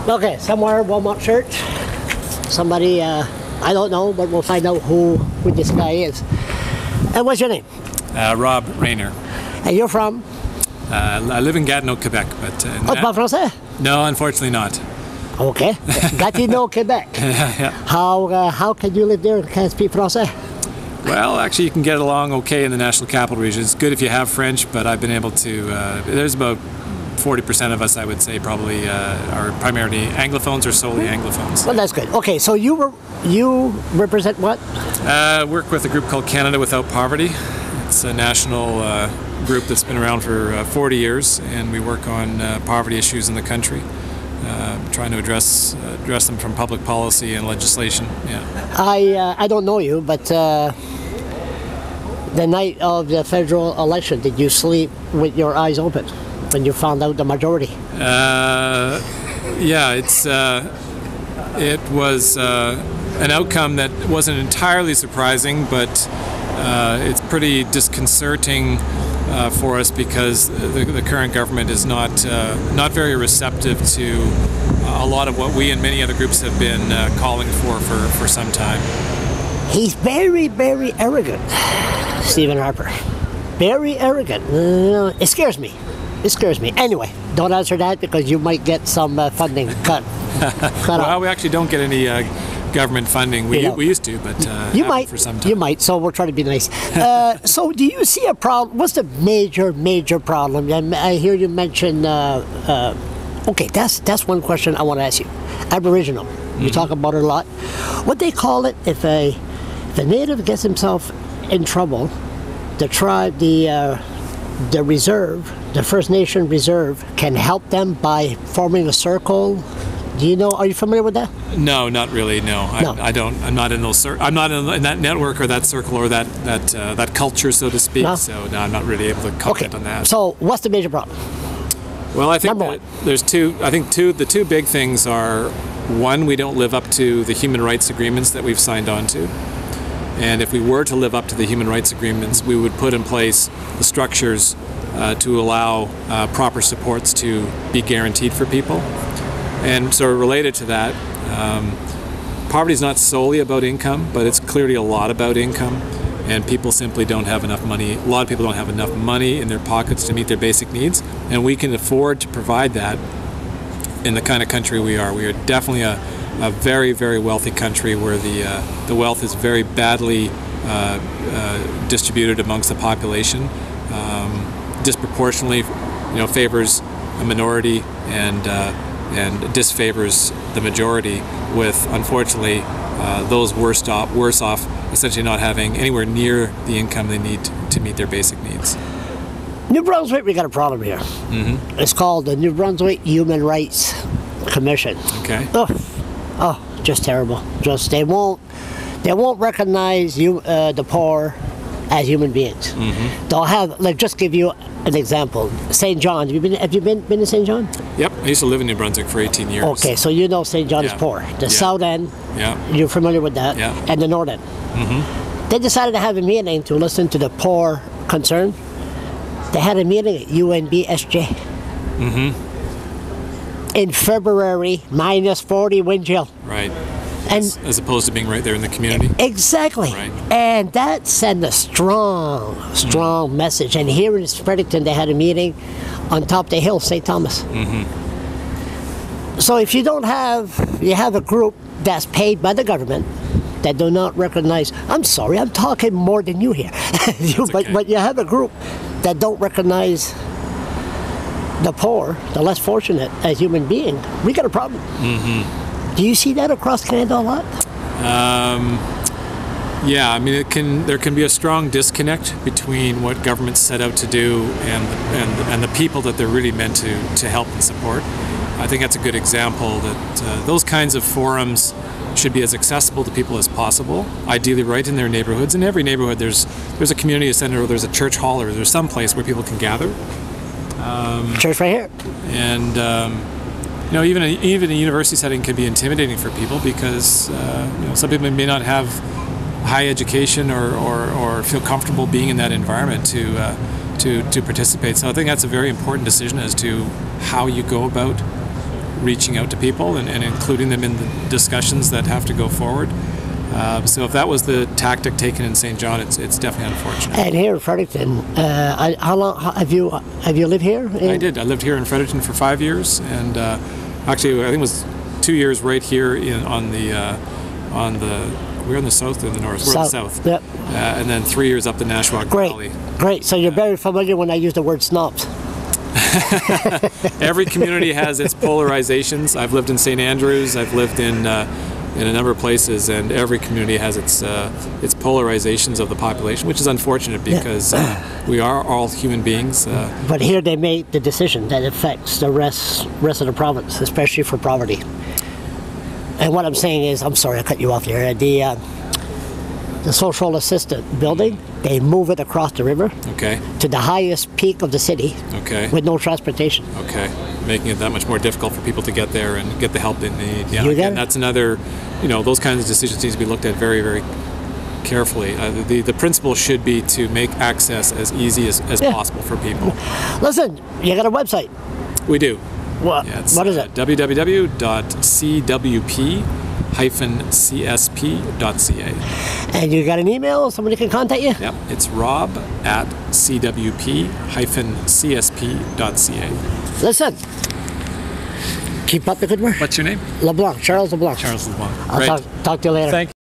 Okay, somewhere Walmart church. Somebody, I don't know, but we'll find out who this guy is. And what's your name? Rob Rayner. And you're from? I live in Gatineau, Quebec. But tu parles français? No, unfortunately not. Okay. Gatineau, Quebec. Yeah. How can you live there and can't speak français? Well, actually, you can get along okay in the National Capital Region. It's good if you have French, but I've been able to. There's about 40% of us, I would say, probably are primarily Anglophones or solely Anglophones. Well, that's good. Okay, so you represent what? Work with a group called Canada Without Poverty. It's a national group that's been around for 40 years, and we work on poverty issues in the country, trying to address them from public policy and legislation. Yeah. I don't know you, but the night of the federal election, did you sleep with your eyes open when you found out the majority? Yeah, it was an outcome that wasn't entirely surprising, but it's pretty disconcerting for us because the current government is not very receptive to a lot of what we and many other groups have been calling for some time. He's very, very arrogant, Stephen Harper. Very arrogant. It scares me. It scares me. Anyway, don't answer that because you might get some funding cut. Well, we actually don't get any government funding. We used to, but you might for some time. You might. So we're trying to be nice. So, do you see a problem? What's the major problem? I hear you mention. Okay, that's one question I want to ask you. Aboriginal. You talk about it a lot. What they call it if a native gets himself in trouble, the tribe, the reserve, the First Nation reserve can help them by forming a circle. Do you know? Are you familiar with that? No, not really. No, I don't. I'm not in those. I'm not in that network or that circle or that culture, so to speak. No? So no, I'm not really able to comment on that. So what's the major problem? Well, I think there's two. I think the two big things are, one, we don't live up to the human rights agreements that we've signed on to. And if we were to live up to the human rights agreements, we would put in place the structures to allow proper supports to be guaranteed for people. And so related to that, poverty is not solely about income, but it's clearly a lot about income. And people simply don't have enough money. A lot of people don't have enough money in their pockets to meet their basic needs. And we can afford to provide that in the kind of country we are. We are definitely a very, very wealthy country where the wealth is very badly distributed amongst the population, disproportionately, favors a minority and disfavors the majority, with unfortunately those worse off essentially not having anywhere near the income they need to meet their basic needs. New Brunswick, we got a problem here. Mm-hmm. It's called the New Brunswick Human Rights Commission. Okay. Oh, just terrible. Just they won't recognize the poor as human beings. Mm-hmm. They'll have. Let's just give you an example. St. John. Have you been to St. John? Yep. I used to live in New Brunswick for 18 years. Okay, so you know St. John is poor. The south end. Yeah. You're familiar with that. Yeah. And the north end. Mm-hmm. They decided to have a meeting to listen to the poor concern. They had a meeting at UNBSJ. Mm-hmm. In February, -40 wind chill. Right. And as opposed to being right there in the community. Exactly. Right. And that sent a strong message. And here in Fredericton, they had a meeting on top of the hill, St. Thomas. Mm-hmm. So if you have a group that's paid by the government that do not recognize, I'm sorry, I'm talking more than you here. But you have a group that don't recognize the poor, the less fortunate, as human beings, we got a problem. Mm-hmm. Do you see that across Canada a lot? Yeah, I mean, there can be a strong disconnect between what governments set out to do and the people that they're really meant to help and support. I think that's a good example that those kinds of forums should be as accessible to people as possible, ideally right in their neighborhoods. In every neighborhood there's a community center, or there's a church hall, or there's some place where people can gather. Church right here. And even a university setting can be intimidating for people because some people may not have high education or feel comfortable being in that environment to participate. So I think that's a very important decision as to how you go about reaching out to people and including them in the discussions that have to go forward. So if that was the tactic taken in St. John, it's definitely unfortunate. And here in Fredericton, how long have you lived here? I did. I lived here in Fredericton for 5 years, and actually I think it was 2 years right here on the we're in the south or the north. We're in the south. Yep. And then 3 years up the Nashwauk Valley. Great. So you're very familiar when I use the word snobs. Every community has its polarizations. I've lived in St. Andrews. I've lived in a number of places, and every community has its polarizations of the population, which is unfortunate because we are all human beings. But here they made the decision that affects the rest of the province, especially for poverty. And what I'm saying is, I'm sorry I cut you off there. The social assistant building, they move it across the river to the highest peak of the city with no transportation. Making it that much more difficult for people to get there and get the help they need. Yeah, again, that's another, those kinds of decisions need to be looked at very, very carefully. The principle should be to make access as easy as possible for people. Listen, you got a website? We do. What is it? www.cwp-csp.ca. And you got an email? Somebody can contact you? Yep, it's rob@cwp-csp.ca. Listen, keep up the good work. What's your name? LeBlanc, Charles LeBlanc. Charles LeBlanc. I'll talk to you later. Thank you.